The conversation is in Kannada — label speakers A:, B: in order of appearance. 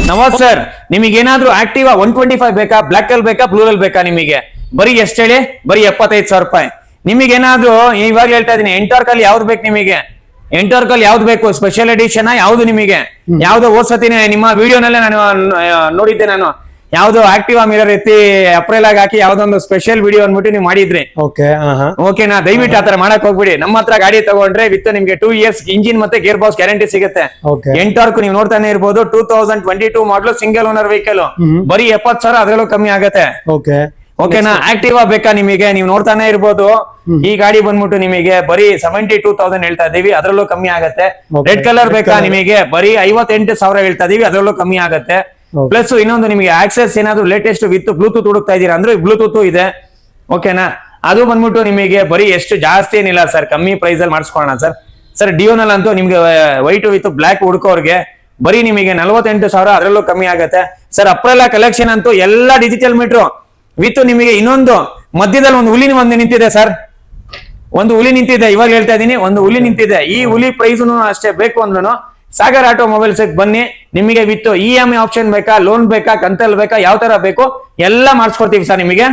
A: ನವಾಜ್ ಸರ್, ನಿಮಗೆ ಏನಾದ್ರೂ ಆಕ್ಟಿವಾ 125 ಬೇಕಾ, ಬ್ಲಾಕ್ ಅಲ್ಲಿ ಬೇಕಾ, ಬ್ಲೂ ಅಲ್ಲಿ ಬೇಕಾ? ನಿಮಗೆ ಬರೀ ಎಷ್ಟು ಹೇಳಿ? ಬರೀ 75,000 ರೂಪಾಯಿ. ನಿಮಗೆ ಏನಾದ್ರೂ ಇವಾಗ ಹೇಳ್ತಾ ಇದೀನಿ, ಎಂಟಾರ್ಕ್ ಅಲ್ಲಿ ಯಾವ್ದು ಬೇಕು ನಿಮಗೆ? ಎಂಟಾರ್ಕ್ ಅಲ್ಲಿ ಯಾವ್ದು ಬೇಕು? ಸ್ಪೆಷಲ್ ಎಡಿಷನ್ ಯಾವ್ದು ನಿಮಗೆ? ಯಾವ್ದು ಓದ್ಸತಿನೇ ನಿಮ್ಮ ವಿಡಿಯೋನಲ್ಲೇ ನಾನು ನೋಡಿದ್ದೆ. ನಾನು ಯಾವ್ದು ಆಕ್ಟಿವಾ ಮಿರರ್ ಎತ್ತಿ ಅಪ್ರೈಲ್ ಆಗಿ ಹಾಕಿ ಯಾವ್ದೊಂದು ಸ್ಪೆಷಲ್ ವಿಡಿಯೋ ಅನ್ಬಿಟ್ಟು ನೀವು ಮಾಡಿದ್ರಿ. ಓಕೆನಾ? ದಯವಿಟ್ಟು ಆತರ ಮಾಡಕ್ ಹೋಗ್ಬಿಡಿ. ನಮ್ಮ ಹತ್ರ ಗಾಡಿ ತಗೊಂಡ್ರೆ ವಿತ್ ನಿಮ್ಗೆ 2 years ಇಂಜಿನ್ ಮತ್ತೆ ಗೇರ್ ಬಾಕ್ಸ್ ಗ್ಯಾರಂಟಿ ಸಿಗುತ್ತೆ. ಎಂಟಾರ್ಕ್ ನೀವು ನೋಡ್ತಾನೆ ಇರ್ಬೋದು, 2022 ಮಾಡಲು ಸಿಂಗಲ್ ಓನರ್ ವೆಹಿಕಲ್, ಬರೀ 70,000, ಅದ್ರಲ್ಲೂ ಕಮ್ಮಿ ಆಗುತ್ತೆ. ಓಕೆನಾ? ಆಕ್ಟಿವಾ ಬೇಕಾ ನಿಮಗೆ? ನೀವು ನೋಡ್ತಾನೆ ಇರ್ಬೋದು, ಈ ಗಾಡಿ ಬಂದ್ಬಿಟ್ಟು ನಿಮಗೆ ಬರೀ 72,000 ಹೇಳ್ತಾ ಇದೀವಿ, ಅದ್ರಲ್ಲೂ ಕಮ್ಮಿ ಆಗತ್ತೆ. ರೆಡ್ ಕಲರ್ ಬೇಕಾ ನಿಮಗೆ? ಬರೀ 58,000 ಹೇಳ್ತಾ ಇದೀವಿ, ಅದ್ರಲ್ಲೂ ಕಮ್ಮಿ ಆಗತ್ತೆ. ಪ್ಲಸ್ ಇನ್ನೊಂದು ನಿಮಗೆ ಆಕ್ಸೆಸ್ ಏನಾದ್ರು ಲೇಟೆಸ್ಟ್ ವಿತ್ ಬ್ಲೂಟೂತ್ ಹುಡುಕ್ತಾ ಇದೀರಾ ಅಂದ್ರೆ ಬ್ಲೂಟೂತ್ ಇದೆ. ಓಕೆನಾ? ಅದು ಬಂದ್ಬಿಟ್ಟು ನಿಮಗೆ ಬರೀ ಎಷ್ಟು ಜಾಸ್ತಿ ಏನಿಲ್ಲ ಸರ್, ಕಮ್ಮಿ ಪ್ರೈಸ್ ಅಲ್ಲಿ ಮಾಡಿಸ್ಕೊಳ್ಳೋಣ ಸರ್. ಸರ್ ಡಿಯೋನಲ್ ಅಂತೂ ನಿಮ್ಗೆ ವೈಟ್ ವಿತ್ ಬ್ಲಾಕ್ ಹುಡುಕೋರ್ಗೆ ಬರೀ ನಿಮಗೆ 48,000, ಅದರಲ್ಲೂ ಕಮ್ಮಿ ಆಗತ್ತೆ ಸರ್. ಅಪ್ರೆಲ್ಲಾ ಕಲೆಕ್ಷನ್ ಅಂತೂ ಎಲ್ಲ ಡಿಜಿಟಲ್ ಮೀಟರ್ ವಿತ್ ನಿಮಗೆ ಇನ್ನೊಂದು ಮಧ್ಯದಲ್ಲಿ ಒಂದು ಹುಲಿ ಒಂದು ನಿಂತಿದೆ ಸರ್, ಒಂದು ಹುಲಿ ನಿಂತಿದೆ. ಇವಾಗ ಹೇಳ್ತಾ ಇದೀನಿ, ಒಂದು ಹುಲಿ ನಿಂತಿದೆ. ಈ ಹುಲಿ ಪ್ರೈಸ್ ಅಷ್ಟೇ ಬೇಕು ಅಂದ್ರೂ ಸಾಗರ್ ಆಟೋ ಮೊಬೈಲ್ಸ್ ಬನ್ನಿ. ನಿಮಗೆ ವಿತ್ EMI ಆಪ್ಷನ್ ಬೇಕಾ, ಲೋನ್ ಬೇಕಾ, ಕಂತಲ್ ಬೇಕಾ, ಯಾವ ತರ ಬೇಕು ಎಲ್ಲ ಮಾಡಿಸ್ಕೊಡ್ತೀವಿ ಸರ್ ನಿಮಗೆ.